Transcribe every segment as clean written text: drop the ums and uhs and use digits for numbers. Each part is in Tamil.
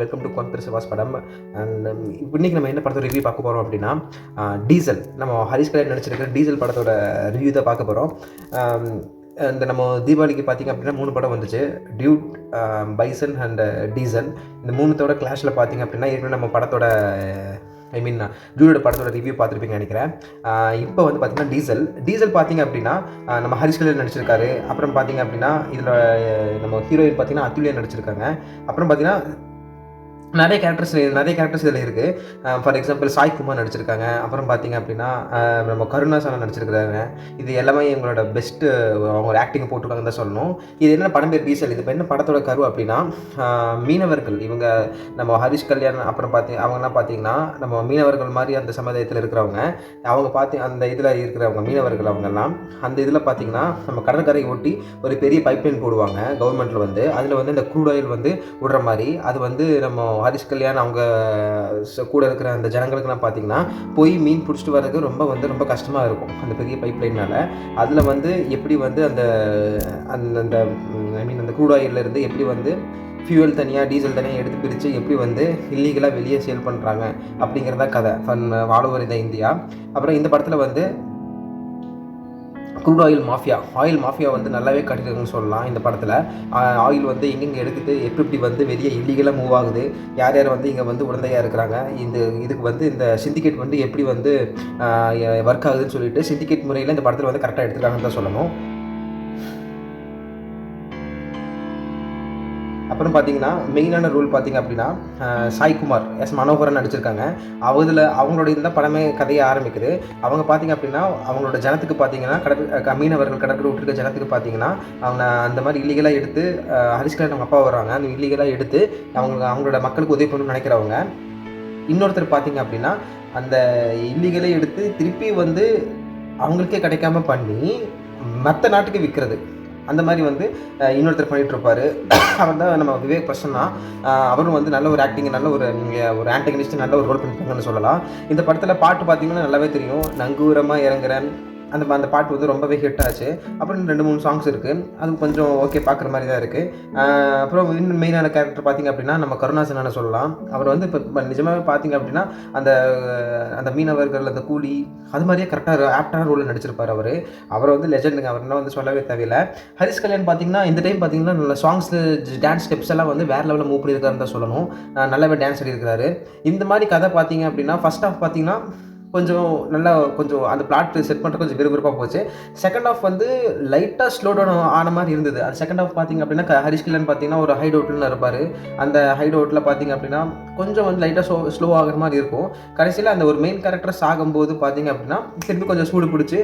வெல்கம் டு கோன்பர் சிவாஸ் படம். அண்ட் இன்றைக்கி நம்ம என்ன படத்தோட ரிவ்யூ பார்க்க போகிறோம் அப்படின்னா, டீசல். நம்ம ஹரிஷ் கல்யாண் நடிச்சிருக்கிற டீசல் படத்தோட ரிவ்யூ தான் பார்க்க போகிறோம். இந்த நம்ம தீபாவளிக்கு பார்த்திங்க அப்படின்னா 3 படம் வந்துச்சு. Dude, bison and diesel. இந்த 3தோட கிளாஷில் பார்த்திங்க அப்படின்னா ஏற்கனவே நம்ம படத்தோட டியூடோட படத்தோட ரிவ்யூ பார்த்துருப்பீங்கன்னு நினைக்கிறேன். இப்போ வந்து பார்த்திங்கன்னா டீசல் பார்த்திங்க அப்படின்னா நம்ம ஹரிஷ் கல்யாண் நடிச்சிருக்காரு. அப்புறம் பார்த்திங்க அப்படின்னா இதில் நம்ம ஹீரோயின் பார்த்திங்கன்னா அத்துலியா நடிச்சிருக்காங்க. அப்புறம் பார்த்திங்கன்னா நிறைய கேரக்டர்ஸ் இதில் இருக்குது. ஃபார் எக்ஸாம்பிள் சாய்குமார் நடிச்சிருக்காங்க. அப்புறம் பார்த்திங்க அப்படின்னா நம்ம கருணாசனா நடிச்சிருக்கிறாங்க. இது எல்லாமே இவங்களோட பெஸ்ட்டு அவங்க ஆக்டிங் போட்டிருக்காங்கன்னு தான் சொல்லணும். இது என்ன படம் பேர் டீசல். இது என்ன படத்தோட கரு அப்படின்னா, மீனவர்கள் இவங்க நம்ம ஹரிஷ் கல்யாண் அப்புறம் அவங்கலாம் பார்த்திங்கன்னா நம்ம மீனவர்கள் மாதிரி அந்த சமுதாயத்தில் இருக்கிறவங்க. அவங்க அந்த இதில் இருக்கிறவங்க மீனவர்கள் அவங்கெல்லாம் அந்த இதில் பார்த்திங்கன்னா நம்ம கடற்கரை ஒட்டி ஒரு பெரிய பைப்லைன் போடுவாங்க கவர்மெண்ட்டில் வந்து. அதில் வந்து இந்த க்ரூட் ஆயில் வந்து விடுற மாதிரி அது வந்து நம்ம ஹரிஷ் கல்யாண் அவங்க கூட இருக்கிற அந்த ஜனங்களுக்குலாம் பார்த்திங்கன்னா போய் மீன் பிடிச்சிட்டு வர்றதுக்கு ரொம்ப கஷ்டமாக இருக்கும் அந்த பெரிய பைப் லைனால். அதில் வந்து எப்படி வந்து அந்த அந்த க்ரூட் ஆயிலிருந்து எப்படி வந்து ஃபியூவல் தனியாக டீசல் தனியாக எடுத்து பிரித்து எப்படி வந்து இல்லீகலாக வெளியே சேல் பண்ணுறாங்க அப்படிங்கிறதா கதை ஆல் ஓவர் இந்த இந்தியா. அப்புறம் இந்த படத்தில் வந்து க்ரூட் ஆயில் மாஃபியா வந்து நல்லாவே காட்டியிருக்குன்னு சொல்லலாம். இந்த படத்தில் ஆயில் வந்து எங்கெங்கே எடுக்குது, எப்படி வந்து வெளியே இல்லீகலாக மூவ் ஆகுது, யார் வந்து இங்கே வந்து உடந்தையாக இருக்கிறாங்க, இதுக்கு வந்து இந்த சிண்டிகேட் வந்து எப்படி வந்து ஒர்க் ஆகுதுன்னு சொல்லிட்டு சிண்டிகேட் முறையில் இந்த படத்தில் வந்து கரெக்டாக எடுத்துருக்காங்கன்னு தான் சொல்லணும். அப்புறம் பார்த்திங்கன்னா மெயினான ரோல் பார்த்திங்க அப்படின்னா சாய்குமார் மனோகரன் நடிச்சிருக்காங்க. அவங்களோட இந்த படமே கதையை ஆரம்பிக்குது. அவங்க பார்த்திங்க அப்படின்னா அவங்களோட ஜனத்துக்கு பார்த்திங்கன்னா மீனவர்கள் கடற்கரை விட்டுருக்க ஜனத்துக்கு பார்த்திங்கன்னா அவங்க அந்த மாதிரி இல்லீகலாக எடுத்து ஹரிஷ் கல்யாண் அவங்க அப்பா வர்றாங்க. அந்த இல்லீகலாக எடுத்து அவங்களோட மக்களுக்கு உதவி பண்ணணும்னு நினைக்கிறவங்க. இன்னொருத்தர் பார்த்திங்க அப்படின்னா அந்த இல்லீகலே எடுத்து திருப்பி வந்து அவங்களுக்கே கிடைக்காம பண்ணி மற்ற நாட்டுக்கு விற்கிறது. அந்த மாதிரி வந்து இன்னொருத்தர் பண்ணிகிட்ருப்பார். அவர் தான் நம்ம விவேக் பிரசன்னா. அவரும் வந்து நல்ல ஒரு ஆக்டிங், நல்ல ஒரு ஆன்டகனிஸ்ட், நல்ல ஒரு ரோல் பண்ணியிருக்காங்கன்னு சொல்லலாம். இந்த படத்தில் பாட்டு பார்த்திங்கன்னா நல்லாவே தெரியும். நங்கூரமாக இறங்குறேன் அந்த பாட்டு வந்து ரொம்பவே ஹிட் ஆச்சு. அப்புறம் 2-3 சாங்ஸ் இருக்குது. அது கொஞ்சம் ஓகே பார்க்குற மாதிரி தான் இருக்குது. அப்புறம் இன்னும் மெயினான கேரக்டர் பார்த்திங்க அப்படின்னா நம்ம கருணாசனான சொல்லலாம். அவர் வந்து இப்போ நிஜமாகவே பார்த்திங்க அப்படின்னா அந்த மீனவர்கள் அந்த கூலி அது மாதிரியே கரெக்டாக ஆப்டான ரோலில் நடிச்சிருப்பார். அவர் வந்து லெஜெண்டுங்க. அவர்னா வந்து சொல்லவே தேவையில்லை. ஹரிஷ் கல்யாண் பார்த்திங்கன்னா இந்த டைம் பார்த்திங்கன்னா நல்ல சாங்ஸ், டான்ஸ் ஸ்டெப்ஸ் எல்லாம் வந்து வேறு லெவலில் மூவ் பண்ணியிருக்காருன்னு தான் சொல்லணும். நல்லாவே டான்ஸ் ஆடிருக்கிறாரு. இந்த மாதிரி கதை பார்த்திங்க அப்படின்னா ஃபர்ஸ்ட் ஹாஃப் பார்த்திங்கன்னா கொஞ்சம் அந்த பிளாட் செட் பண்ணுறது கொஞ்சம் விறுவிறுப்பாக போச்சு. செகண்ட் ஹாஃப் வந்து லைட்டாக ஸ்லோ டவுன் ஆன மாதிரி இருந்தது. அது செகண்ட் ஹாஃப் பார்த்திங்க அப்படின்னா ஹரிஷ் கல்யாண் பார்த்திங்கன்னா ஒரு ஹைட் அவுட்டில் இருப்பார். அந்த ஹைட் அவுட்டில் பார்த்திங்க அப்படின்னா கொஞ்சம் வந்து லைட்டாக ஸ்லோ ஆகிற மாதிரி இருக்கும். கடைசியில் அந்த ஒரு மெயின் கேரக்டர் சாகும்போது பார்த்திங்க அப்படின்னா திருப்பி கொஞ்சம் சூடு பிடிச்சி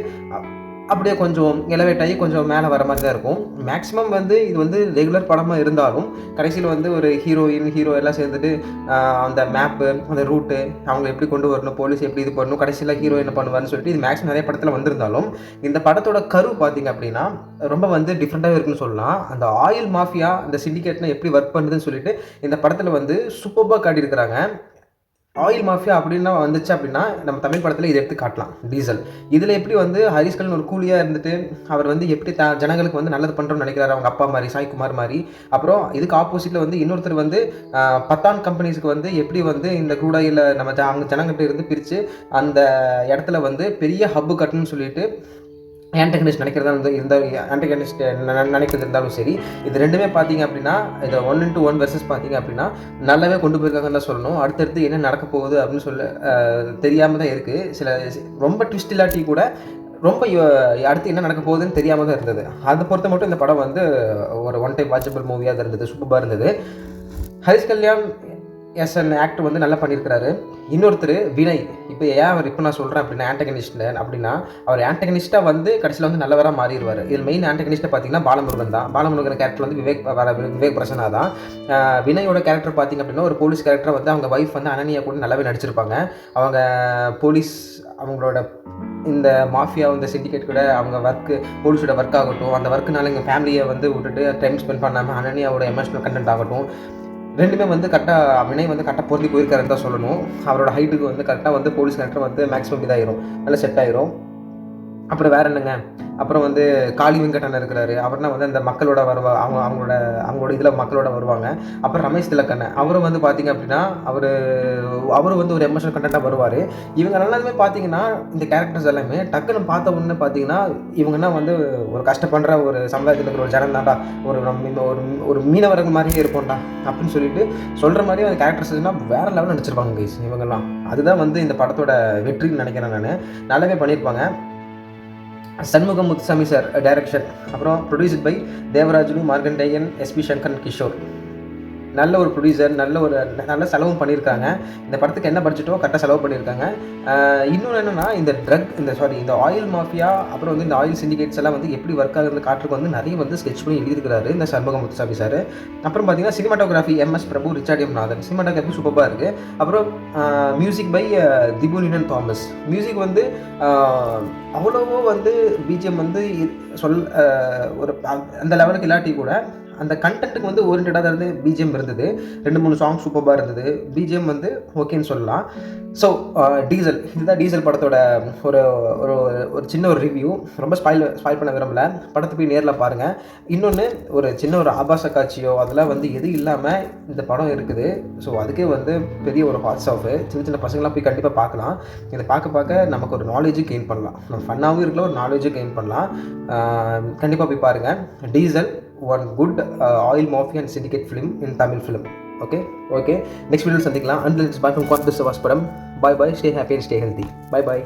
அப்படியே கொஞ்சம் எலவேட் ஆகி கொஞ்சம் மேலே வர மாதிரி தான் இருக்கும். மேக்ஸிமம் வந்து இது வந்து ரெகுலர் படமாக இருந்தாலும் கடைசியில் வந்து ஒரு ஹீரோ எல்லாம் சேர்ந்துட்டு அந்த மேப்பு, அந்த ரூட்டு, அவங்க எப்படி கொண்டு வரணும், போலீஸ் எப்படி இது பண்ணணும், கடைசியில் ஹீரோ என்ன பண்ணுவார்னு சொல்லிட்டு இது மேக்ஸிமம் நிறைய படத்தில் வந்திருந்தாலும் இந்த படத்தோட கரு பார்த்திங்க அப்படின்னா ரொம்ப வந்து டிஃப்ரெண்ட்டாக இருக்குன்னு சொல்லலாம். அந்த ஆயில் மாஃபியா, அந்த சிண்டிகேட்லாம் எப்படி ஒர்க் பண்ணுதுன்னு சொல்லிட்டு இந்த படத்தில் வந்து சூப்பராக காட்டியிருக்கிறாங்க. ஆயில் மாஃபியா அப்படின்னா வந்துச்சு அப்படின்னா நம்ம தமிழ் படத்தில் இதை எடுத்து காட்டலாம். டீசல் இதில் எப்படி வந்து ஹரிஷ் கல்யாண் ஒரு கூலியாக இருந்துட்டு அவர் வந்து எப்படி ஜனங்களுக்கு வந்து நல்லது பண்ணுறோன்னு நினைக்கிறாரு, அவங்க அப்பா மாதிரி சாய்குமார் மாதிரி. அப்புறம் இதுக்கு ஆப்போசிட்டில் வந்து இன்னொருத்தர் வந்து பத்தான் கம்பெனிஸ்க்கு வந்து எப்படி வந்து இந்த க்ரூடாயில் நம்ம அவங்க ஜனங்கிட்ட இருந்து பிரித்து அந்த இடத்துல வந்து பெரிய ஹப்பு கட்டணும்னு சொல்லிட்டு ஆன்டகனிஸ்ட் நினைக்கிறது இருந்தாலும் சரி. இது ரெண்டுமே பார்த்திங்க அப்படின்னா இதை 1-1 வெர்சஸ் பார்த்திங்க அப்படின்னா நல்லாவே கொண்டு போயிருக்காங்கன்னு தான் சொல்லணும். அடுத்தடுத்து என்ன நடக்க போகுது அப்படின்னு சொல்ல தெரியாமல் தான் இருக்குது. சில ரொம்ப ட்விஸ்ட் இல்லாட்டி கூட ரொம்ப அடுத்து என்ன நடக்க போகுதுன்னு தெரியாமல் தான் இருந்தது. அதை பொறுத்த மட்டும் இந்த படம் வந்து ஒரு ஒன் டைம் வாட்சபிள் மூவியாக தான் இருந்தது. சூப்பராக இருந்தது. ஹரிஷ் கல்யாண் அன் ஆக்டர் வந்து நல்லா பண்ணியிருக்கிறாரு. இன்னொருத்தர் வினய். இப்போ நான் சொல்கிறேன் அப்படின்னா ஆன்டகனிஸ்ட் அப்படின்னா அவர் ஆன்டகனிஸ்ட்டாக வந்து கடைசியில் வந்து நல்லவராக மாறிடுவார். இதில் மெயின் ஆன்டகனிஸ்ட்டை பார்த்திங்கன்னா பாலமுருகன் கேரக்டர் வந்து விவேக் பிரசன்னா தான். வினயோட கேரக்டர் பார்த்திங்க அப்படின்னா ஒரு போலீஸ் கேரக்டர் வந்து அவங்க ஒய்ஃப் வந்து அனன்யா கூட நல்லாவே நடிச்சிருப்பாங்க. அவங்க போலீஸ் அவங்களோட இந்த மாஃபியா இந்த சிண்டிகேட் கூட அவங்க போலீஸோட ஒர்க் ஆகட்டும், அந்த ஒர்க்குனால எங்கள் ஃபேமிலியை வந்து விட்டுட்டு டைம் ஸ்பெண்ட் பண்ணாமல் அனன்யாவோட எமோஷனல் கண்டென்ட் ஆகட்டும், ரெண்டுமே வந்து கரெக்டாக வினய் வந்து கரெக்டாக பொருந்தி போயிருக்காருன்னு தான் சொல்லணும். அவரோட ஹைட்டுக்கு வந்து கரெக்டாக வந்து போலீஸ் கேரக்டர் வந்து மேக்ஸிமம் இதாகிடும், நல்லா செட் ஆகிரும். அப்புறம் வேறு என்னங்க, அப்புறம் வந்து காளி வெங்கட் இருக்கிறாரு. அவர்னா வந்து அந்த மக்களோட அவங்களோட இதில் மக்களோட வருவாங்க. அப்புறம் ரமேஷ் திலக் அவரும் வந்து பார்த்தீங்க அப்படின்னா, அவரும் வந்து ஒரு எமோஷனல் கண்டென்ட்டாக வருவார். இவங்க எல்லாருமே பார்த்தீங்கன்னா, இந்த கேரக்டர்ஸ் எல்லாமே டக்குன்னு பார்த்த உடனே பார்த்தீங்கன்னா, இவங்கன்னா வந்து ஒரு கஷ்டப்படுற ஒரு சமுதாயத்தில் இருக்கிற ஒரு ஜனம் தான்டா, ஒரு மீனவர்கள் மாதிரியே இருப்போம்டா அப்படின்னு சொல்லிட்டு சொல்கிற மாதிரி அந்த கேரக்டர்ஸ்லாம் வேறு லெவலில் நடிச்சிருப்பாங்க கைஸ் இவங்கெல்லாம். அதுதான் வந்து இந்த படத்தோட வெற்றின்னு நினைக்கிறேன் நான். நல்லாவே பண்ணியிருப்பாங்க. Shanmugam Muthusamy sir direction. அப்புறம் produced by Devarajulu, Markandeyan, S P Shankar, Kishore. நல்ல ஒரு ப்ரொடியூசர், நல்ல செலவும் பண்ணியிருக்காங்க. இந்த படத்துக்கு என்ன பட்ஜெட்டோ கரெக்டாக செலவு பண்ணியிருக்காங்க. இன்னொன்று என்னென்னா, இந்த ஆயில் மாஃபியா, அப்புறம் வந்து இந்த ஆயில் சிண்டிகேட்ஸ் எல்லாம் வந்து எப்படி ஒர்க் ஆகுறது காட்டுறதுக்கு வந்து நிறைய வந்து ஸ்கெட்ச் பண்ணி எழுதியிருக்கிறாரு இந்த சண்முகம் முத்துசாமி சார். அப்புறம் பார்த்தீங்கன்னா சினிமாட்டோகிராஃபி எம்எஸ் பிரபு, ரிச்சர்ட் எம் நாதன். சினிமாட்டோகிராஃபி சூப்பராக இருக்குது. அப்புறம் மியூசிக் பை திபுனினன் தாமஸ். மியூசிக் வந்து அவ்வளவோ வந்து பிஜிஎம் வந்து ஒரு அந்த லெவலுக்கு இல்லாட்டி கூட அந்த கண்டென்ட்டுக்கு வந்து ஓரியன்டாக இருந்து பிஜிஎம் இருந்தது. 2-3 சாங் சூப்பராக இருந்தது. பிஜிஎம் வந்து ஓகேன்னு சொல்லலாம். ஸோ டீசல், இதுதான் டீசல் படத்தோட ஒரு ஒரு ஒரு சின்ன ஒரு ரிவ்யூ. ரொம்ப ஸ்பாயில் பண்ண விரும்பலை. படத்தை போய் நேரில் பாருங்கள். இன்னொன்று, ஒரு சின்ன ஒரு ஆபாச காட்சியோ அதெல்லாம் வந்து எதுவும் இல்லாமல் இந்த படம் இருக்குது. ஸோ அதுக்கே வந்து பெரிய ஒரு ஹாட்ஸ் ஆஃப். சின்ன பசங்களாம் போய் கண்டிப்பாக பார்க்கலாம். இதை பார்க்க நமக்கு ஒரு நாலேஜும் கெயின் பண்ணலாம். நம்ம ஃபன்னாகவும் இருக்கலாம், ஒரு நாலேஜும் கெயின் பண்ணலாம். கண்டிப்பாக போய் பாருங்கள். Diesel, one good oil mafia and syndicate film in Tamil film. Okay, next video sandhikalam. Until it's bye from Quad This Padam. Bye, stay happy and stay healthy. Bye.